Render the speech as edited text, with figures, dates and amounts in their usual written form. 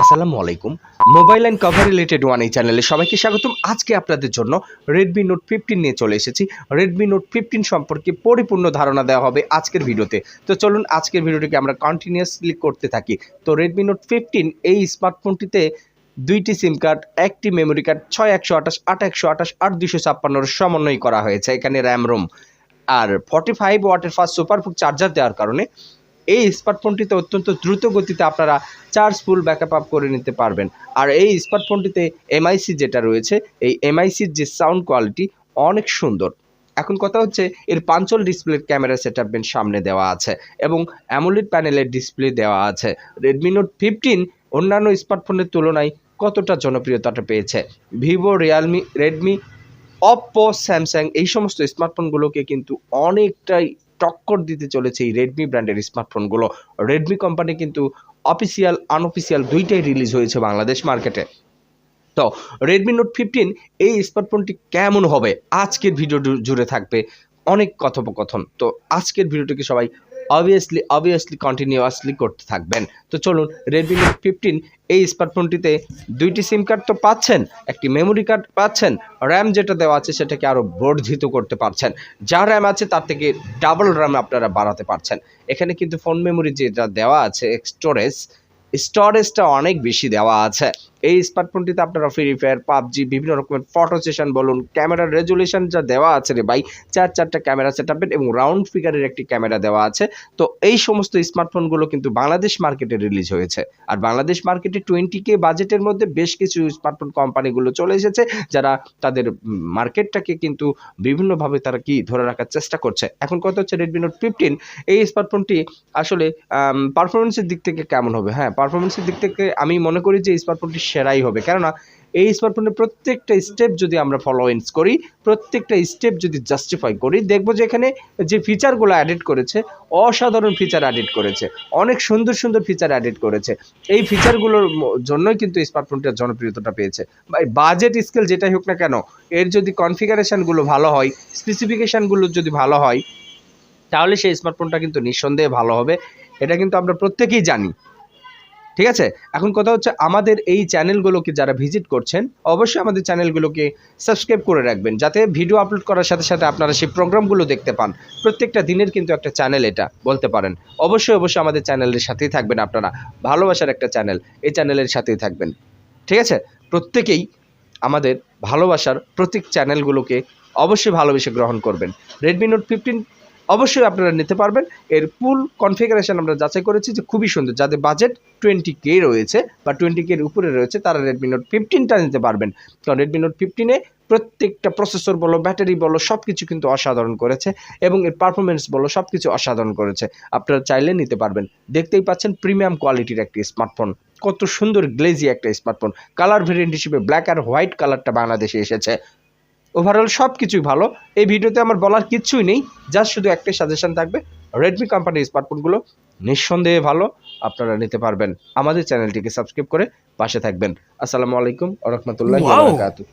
আসসালামু আলাইকুম। Mobile and cover related one এই চ্যানেলে সবাইকে স্বাগতম। আজকে আপনাদের জন্য Redmi Note 15 নিয়ে চলে এসেছি। Redmi Note 15 সম্পর্কে পরিপূর্ণ ধারণা দেওয়া হবে আজকের ভিডিওতে। তো চলুন আজকের ভিডিওটিকে আমরা কন্টিনিউয়াসলি করতে থাকি। তো Redmi Note 15 এই স্মার্টফোনটিতে ২টি সিম কার্ড, ১টি মেমোরি কার্ড, ৬ ১২৮ ৮ ২৫৬ এর সমন্বয় করা হয়েছে। এখানে RAM ROM আর 45 ওয়াটের ফাস্ট সুপারবুক চার্জার দেওয়ার কারণে এই স্মার্টফোনটিতে অত্যন্ত দ্রুত গতিতে আপনারা চার্জ ফুল ব্যাকআপ আপ করে নিতে পারবেন। আর এই স্মার্টফোনটিতে এমআইসি যেটা রয়েছে, এই এমআইসির যে সাউন্ড কোয়ালিটি অনেক সুন্দর। এখন কথা হচ্ছে এর পাঞ্চল ডিসপ্লের ক্যামেরা সেটআপ সামনে দেওয়া আছে এবং অ্যামোলেড প্যানেলের ডিসপ্লে দেওয়া আছে। Redmi Note 15 অন্যান্য স্মার্টফোনের তুলনায় কতটা জনপ্রিয়তাটা পেয়েছে? Vivo, Realme, Redmi, Oppo, Samsung এই সমস্ত স্মার্টফোনগুলোকে কিন্তু অনেকটাই টক্কর দিতে চলেছে এই রেডমি ব্র্যান্ডের স্মার্টফোনগুলো। রেডমি কোম্পানি কিন্তু অফিসিয়াল, আনঅফিসিয়াল দুইটাই রিলিজ হয়েছে বাংলাদেশ মার্কেটে। তো Redmi Note 15 এই স্মার্টফোনটি কেমন হবে আজকের ভিডিও জুড়ে থাকবে অনেক কথোপকথন। তো আজকের ভিডিওটিকে সবাই অবভিয়াসলি কন্টিনিউয়াসলি করতে থাকবেন। তো চলুন Redmi Note 15 এই স্মার্টফোনটিতে 2টি সিম কার্ড তো পাচ্ছেন, একটি মেমোরি কার্ড পাচ্ছেন, র্যাম যেটা দেওয়া আছে সেটাকে আরও বর্ধিত করতে পারছেন। যা র্যাম আছে তার থেকে ডাবল র্যাম আপনারা বাড়াতে পারছেন। এখানে কিন্তু ফোন মেমোরি যেটা দেওয়া আছে স্টোরেজটা অনেক বেশি দেওয়া আছে। এই স্মার্টফোনটিতে আপনারা ফ্রি ফায়ার, পাবজি, বিভিন্ন রকমের ফটো সেশন বলুন, ক্যামেরার রেজুলেশন যা দেওয়া আছে রে ভাই, 4টা ক্যামেরা সেটআপ এবং রাউন্ড ফিগারের একটি ক্যামেরা দেওয়া আছে। তো এই সমস্ত স্মার্টফোনগুলো কিন্তু বাংলাদেশ মার্কেটে রিলিজ হয়েছে। আর বাংলাদেশ মার্কেটে 20K বাজেটের মধ্যে বেশ কিছু স্মার্টফোন কোম্পানিগুলো চলে এসেছে, যারা তাদের মার্কেটটাকে কিন্তু বিভিন্নভাবে তারা ধরে রাখার চেষ্টা করছে। এখন কথা হচ্ছে Redmi Note 15 এই স্মার্টফোনটি আসলে পারফরমেন্সের দিক থেকে কেমন হবে? হ্যাঁ, পারফরমেন্সের দিক থেকে আমি মনে করি যে এই স্মার্টফোনটি সেরাই হবে। কেননা এই স্মার্টফোনের প্রত্যেকটা স্টেপ যদি আমরা ফলোইন্স করি, প্রত্যেকটা স্টেপ যদি জাস্টিফাই করি, দেখব যে এখানে যে ফিচারগুলো অ্যাডেড করেছে, অসাধারণ ফিচার অ্যাডেড করেছে, অনেক সুন্দর সুন্দর ফিচার অ্যাডেড করেছে। এই ফিচারগুলোর জন্যই কিন্তু এই স্মার্টফোনটার জনপ্রিয়তাটা পেয়েছে। ভাই বাজেট স্কেল যেটাই হোক না কেন, এর যদি কনফিগারেশনগুলো ভালো হয়, স্পেসিফিকেশানগুলো যদি ভালো হয়, তাহলে সেই স্মার্টফোনটা কিন্তু নিঃসন্দেহে ভালো হবে। এটা কিন্তু আমরা প্রত্যেকেই জানি। ঠিক আছে? এখন কথা হচ্ছে আমাদের এই চ্যানেলগুলোকে যারা ভিজিট করছেন, অবশ্যই আমাদের চ্যানেলগুলোকে সাবস্ক্রাইব করে রাখবেন, যাতে ভিডিও আপলোড করার সাথে সাথে আপনারা সেই প্রোগ্রামগুলো দেখতে পান। প্রত্যেকটা দিনের কিন্তু একটা চ্যানেল এটা বলতে পারেন। অবশ্যই আমাদের চ্যানেলের সাথেই থাকবেন আপনারা। ভালোবাসার একটা চ্যানেল, এই চ্যানেলের সাথেই থাকবেন। ঠিক আছে? প্রত্যেকেই আমাদের ভালোবাসার প্রত্যেক চ্যানেলগুলোকে অবশ্যই ভালোবেসে গ্রহণ করবেন। Redmi Note 15 অবশ্যই আপনারা নিতে পারবেন। এর ফুল কনফিগারেশন আমরা যাচাই করেছি যে খুবই সুন্দর। যাদের বাজেট 20K রয়েছে বা 20K এর উপরে রয়েছে, তারা Redmi Note 15টা নিতে পারবেন। কারণ Redmi Note 15 এ প্রত্যেকটা প্রসেসর বলো, ব্যাটারি বলো, সবকিছু কিন্তু অসাধারণ করেছে এবং এর পারফরমেন্স বলো, সবকিছু অসাধারণ করেছে। আপনারা চাইলে নিতে পারবেন। দেখতেই পাচ্ছেন প্রিমিয়াম কোয়ালিটির একটি স্মার্টফোন। কত সুন্দর গ্লেজি একটা স্মার্টফোন। কালার ভেরিয়েন্ট হিসেবে ব্ল্যাক আর হোয়াইট কালারটা বাংলাদেশে এসেছে। ওভারঅল সব কিছুই ভালো। এই ভিডিওতে আমার বলার কিচ্ছুই নেই, জাস্ট শুধু একটাই সাজেশন থাকবে, রেডমি কোম্পানির স্মার্টফোনগুলো নিঃসন্দেহে ভালো, আপনারা নিতে পারবেন। আমাদের চ্যানেলটিকে সাবস্ক্রাইব করে পাশে থাকবেন। আসসালামু আলাইকুম ওয়া রাহমাতুল্লাহি ওয়া বারাকাতুহু।